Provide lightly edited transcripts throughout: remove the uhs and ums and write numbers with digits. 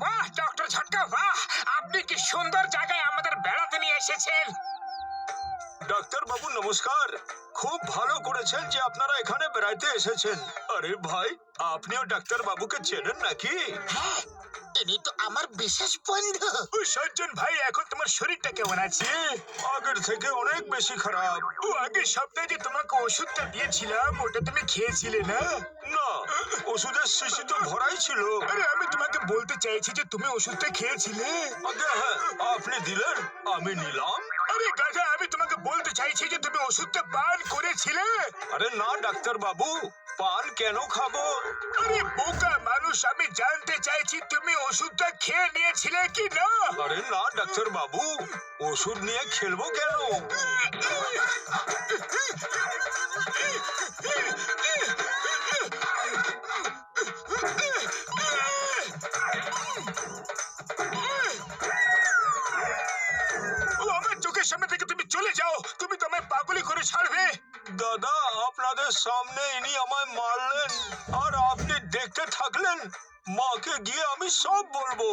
বাহ ডক্টর ঝটকা, বাহ! আপনি কি সুন্দর জায়গায় আমাদের বেড়াতে নিয়ে এসেছেন। ডাক্তার বাবু নমস্কার। খুব ভালো করেছেন যে আপনারা এখানে বেড়াইতে এসেছেন। আরে ভাই, আপনিও ডাক্তার বাবুকে চেনেন নাকি? হ্যাঁ, ইনি তো আমার বিশেষ বন্ধু। ও সজ্জন ভাই, এখন তোমার শরীরটা কেমন আছে? আগের থেকে অনেক বেশি খারাপ। ও আগের সপ্তাহে যে তোমাকে ওষুধটা দিয়েছিলাম ওটা তুমি খেয়েছিলে না? না, ওষুধের শিশি তো ভরাই ছিল। আরে আমি তোমাকে বলতে চাইছি যে তুমি ওষুধটা খেয়েছিলে। আগে হ্যাঁ, আপনি দিলেন, আমি নিলাম। আরে গাধা, আমি তোমাকে বলতে চাইছি যে তুমি ওষুধটা পান করেছিলে। আরে না ডাক্তার বাবু, পান কেন খাবো? আরে বোকা মানুষ, আমি জানতে চাইছি তুমি ওষুধটা খেয়ে নিয়েছিলে কি না। আরে না ডাক্তার বাবু, ওষুধ নিয়ে খেলবো কেন? ও আমার চোখের সামনে থেকে তুমি চলে যাও, তুমি তো আমায় পাগলি করে ছাড়বে। দাদা, আপনাদের সামনে ইনি আমায় মারলেন আর আপনি দেখতে থাকলেন। মাকে গিয়ে আমি সব বলবো।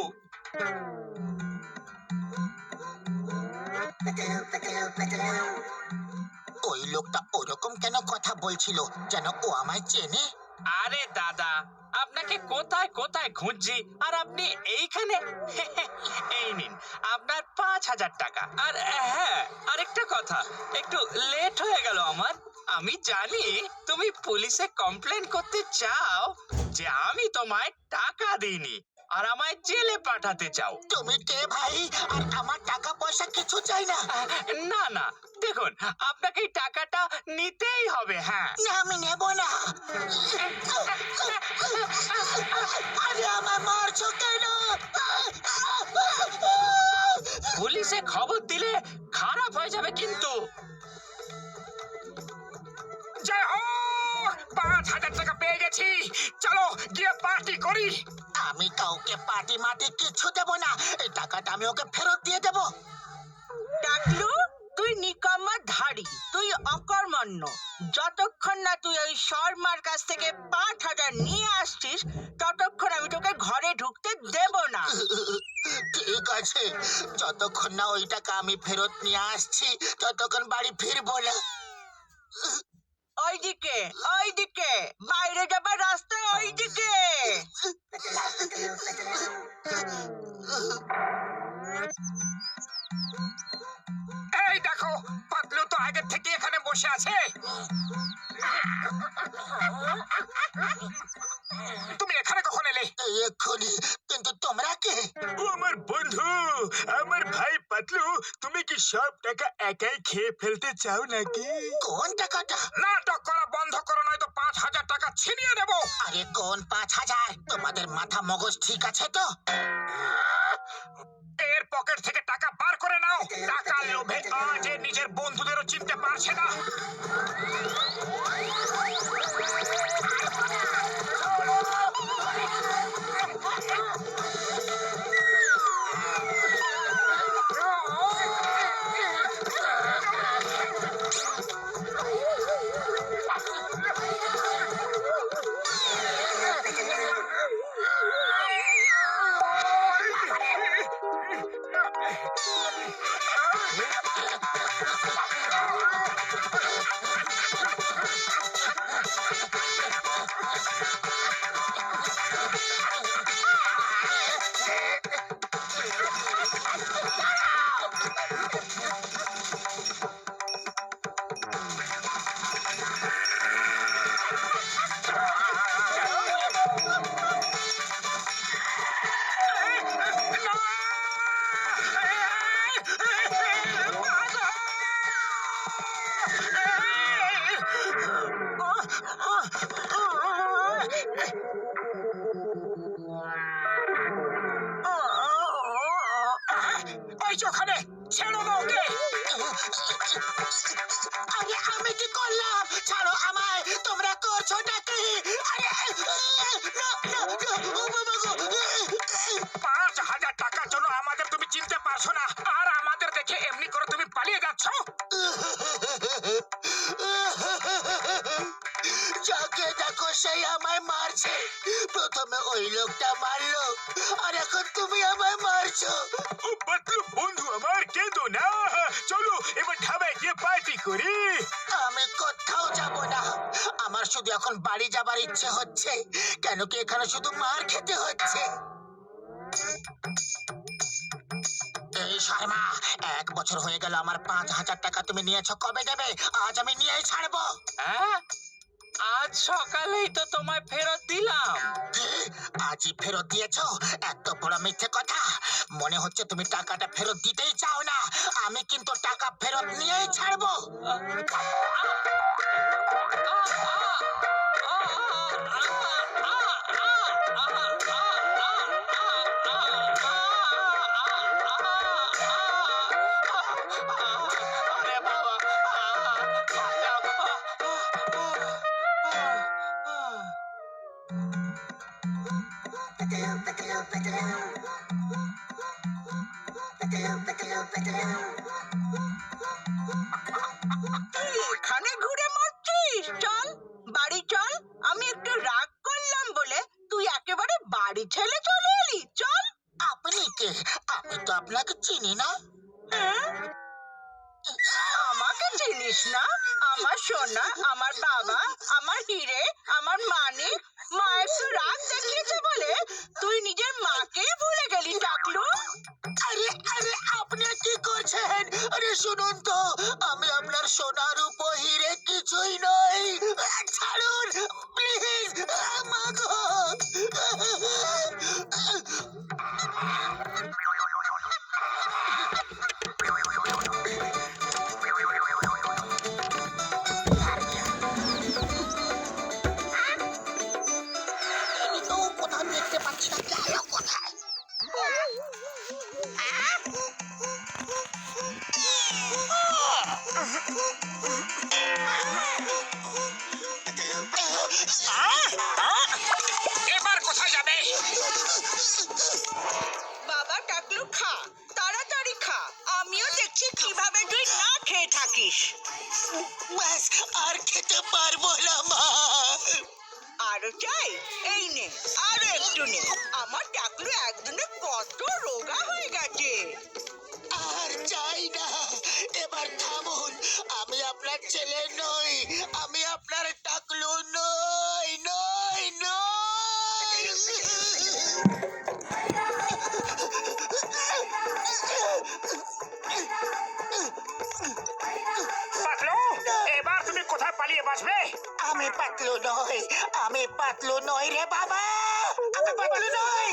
ওই লোকটা ওরকম কেন কথা বলছিল, যেন ও আমায় চেনে। আরে দাদা, আপনাকে কোথায় কোথায় খুঁজছি আর আপনি এইখানে। এই নিন আপনার 5,000 টাকা। আর হ্যাঁ, আরেকটা কথা, একটু লেট হয়ে গেল আমার। আমি জানি তুমি পুলিশে কমপ্লেন করতে চাও যে আমি তোমায় টাকা দিইনি আর আমায় জেলে পাঠাতে চাও। তুমি কে ভাই? আর আমার টাকা পয়সা কিছু চাই না। না না, দেখুন, আপনাকে এই টাকাটা নিতেই হবে। হ্যাঁ, না, আমি নেব না। আরে আমার মারছো কেন? পুলিশে খবর দিলে খারাপ হয়ে যাবে কিন্তু। জয় হোক, 5,000 টাকা পেয়ে গেছি। চলো গিয়ে পার্টি করি। আমি কাউকে পার্টি মাটি কিছু দেব না। এই টাকাটা আমি ওকে ফেরত দিয়ে দেব। টাকলু, তুই নিকাম্মা ধাড়ি, তুই অকর্মণ্য। যতক্ষণ না তুই ওই শর্মার কাছ থেকে 5,000 নিয়ে আসছিস ততক্ষণ আমি তোকে ঘরে ঢুকতে দেব না। ঠিক আছে, যতক্ষণ না ওই টাকা আমি ফেরত নিয়ে আসছি ততক্ষণ বাড়ি ফিরবো না। ওইদিকে ওইদিকে, বাইরে যাবার রাস্তা ওইদিকে। এই দেখো, পাতলু তো আগের থেকে এখানে বসে আছে। তুমি এখানে কখন এলে? এই এক্ষুনি। কিন্তু তোমরা কে? ও আমার বন্ধু, আমার ভাই পাতলু। তুমি কি সব টাকা একাই খেয়ে ফেলতে চাও নাকি? কোন টাকাটা? নাটক করা বন্ধ করো, নয়তো 5,000 টাকা ছিনিয়ে দেবো। আরে কোন 5,000? তোমাদের মাথা মগজ ঠিক আছে তো? এর পকেট থেকে টাকা বার করে নাও। টাকা লোভে আজ এ নিজের বন্ধুদেরও চিনতে পারছে না। যাকে দেখো সেই আমায় মারছে। প্রথমে ওই লোকটা মারলো, আর এখন তুমি আমায় মারছো। ও পাতলু বন্ধু আমার কেঁদো না, চলো এবার ধাবায় গিয়ে পার্টি করি। আমি কোথাও যাব না। আমার শুধু এখন বাড়ি যাবার ইচ্ছে হচ্ছে। কেন কি এখানে শুধু মার খেতে হচ্ছে? এই শর্মা, 1 বছর হয়ে গেল আমার 5,000 টাকা তুমি নিয়েছো, কবে দেবে? আজ আমি নিয়েই ছাড়বো। হ্যাঁ, আজ সকালেই তো তোমায় ফেরত দিলাম। কি? আজই ফেরত দিয়েছো? এত বড় মিথ্যে কথা। মনে হচ্ছে তুমি টাকাটা ফেরত দিতেই চাও না। আমি কিন্তু টাকা ফেরত নিয়েই ছাড়বো। আরে বাবা, তুই এখানে ঘুরে মরছিস? চল বাড়ি চল। আমি একটু রাগ করলাম বলে তুই একেবারে বাড়ি ছেড়ে চলে এলি। চল। আপনি কে? আমি তো আপনাকে চিনি না। হ্যাঁ? আমাকে চিনিস না? আমার সোনা, আমার বাবা, আমার হিরে, আমার মানিক। মা একটু রাগ দেখিয়েছে বলে তুই নিজের মাকেই ভুলে গেলি টাকলু। আরে আরে, আপনি কি করছেন? আরে শুনুন তো, আমি আপনার সোনার উপর হিরে কিছুই নই। ছাড়ুন প্লিজ। মা গো। আমি তো কোথাও দেখতে পাচ্ছি না, গেল কোথায়? এবার কোথায় যাবে? বাবা টাকলু খা, তাড়াতাড়ি খা। আমিও দেখছি কিভাবে তুই না খেয়ে থাকিস। ব্যাস, আর খেতে পারবো না মা। আরো চাই? এই নে, আরো একটু নে। আমার টাকলু একদিনে কত রোগা হয়ে গেছে। আর চাই না। এবার থামুন। আমি আপনার ছেলে নই। আমি আপনার টাকলু নই, নই, নই। পাতলু, এবার তুমি কোথায় পালিয়ে বাঁচবে? আমি পাতলু নই। আমি পাতলু নই রে বাবা। আমি পাতলু নই।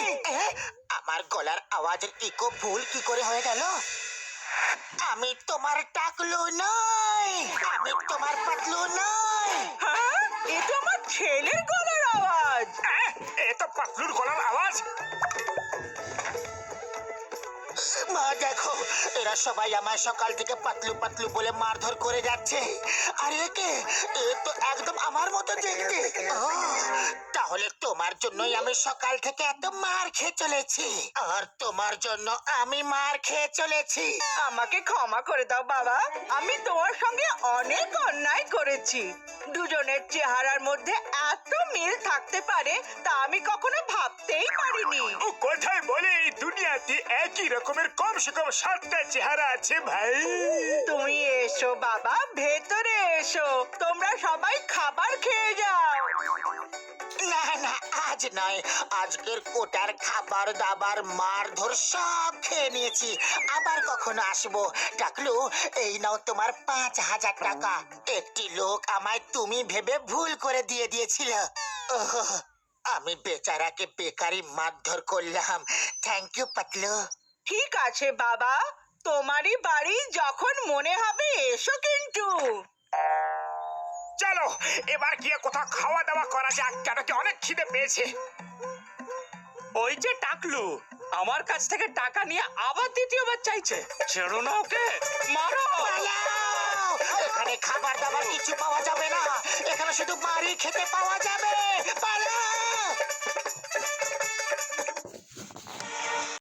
আমার গলার আওয়াজের ইকো ভুল কি করে হয়ে গেল? আমি তোমার টাকলু নই। আমি তোমার পাতলু নই। হ্যাঁ, এ তো আমার ছেলের গলার আওয়াজ। এ তো পাতলুর গলার আওয়াজ। মা দেখো, এরা সবাই আমার সকাল থেকে পাতলু পাতলু বলে মারধর করে যাচ্ছে। আর একে, এ তো একদম আমার মতো দেখতে। তাহলে তোমার জন্যই আমি সকাল থেকে এত মার খেয়ে চলেছি। আর তোমার জন্য আমি মার খেয়ে চলেছি। আমাকে ক্ষমা করে দাও বাবা। আমি তোমার সঙ্গে অনেক অন্যায় করেছি। দুজনের চেহারার মধ্যে এত মিল থাকতে পারে তা আমি কখনো ভাবতেই পারিনি। ও কোথায় বলে এই দুনিয়াতে একই রকমের কম সে কম 7টা চেহারা আছে ভাই। তুমি এসো বাবা, ভেতরে এসো। তোমরা সবাই খাবার খেয়ে যাও। না না, আজ নয়। আজকের কোটার খাবার দাবার মারধর সব খেয়ে নিয়েছি। আবার কখনো আসবো। টাকলু, এই নাও তোমার 5,000 টাকা। একটি লোক আমায় তুমি ভেবে ভুল করে দিয়ে দিয়েছিল। ওহ, আমি বেচারাকে বেকারি মারধর করলাম। Thank you Patlu. ঠিক আছে বাবা, তোমারই বাড়ি, যখন মনে হবে এসো কিন্তু। চলো এবার গিয়ে কোথাও খাওয়া দাওয়া করা যাক, কেন কি অনেক খিদে পেয়েছে। ওই যে টাকলু আমার কাছ থেকে টাকা নিয়ে আবার দ্বিতীয়বার চাইছে। ছেড়ো না ওকে, মারো। পালাও! এখানে খাবার দাবার কিছু পাওয়া যাবে না। এখানে শুধু বাড়ি খেতে পাওয়া যাবে। পালাও!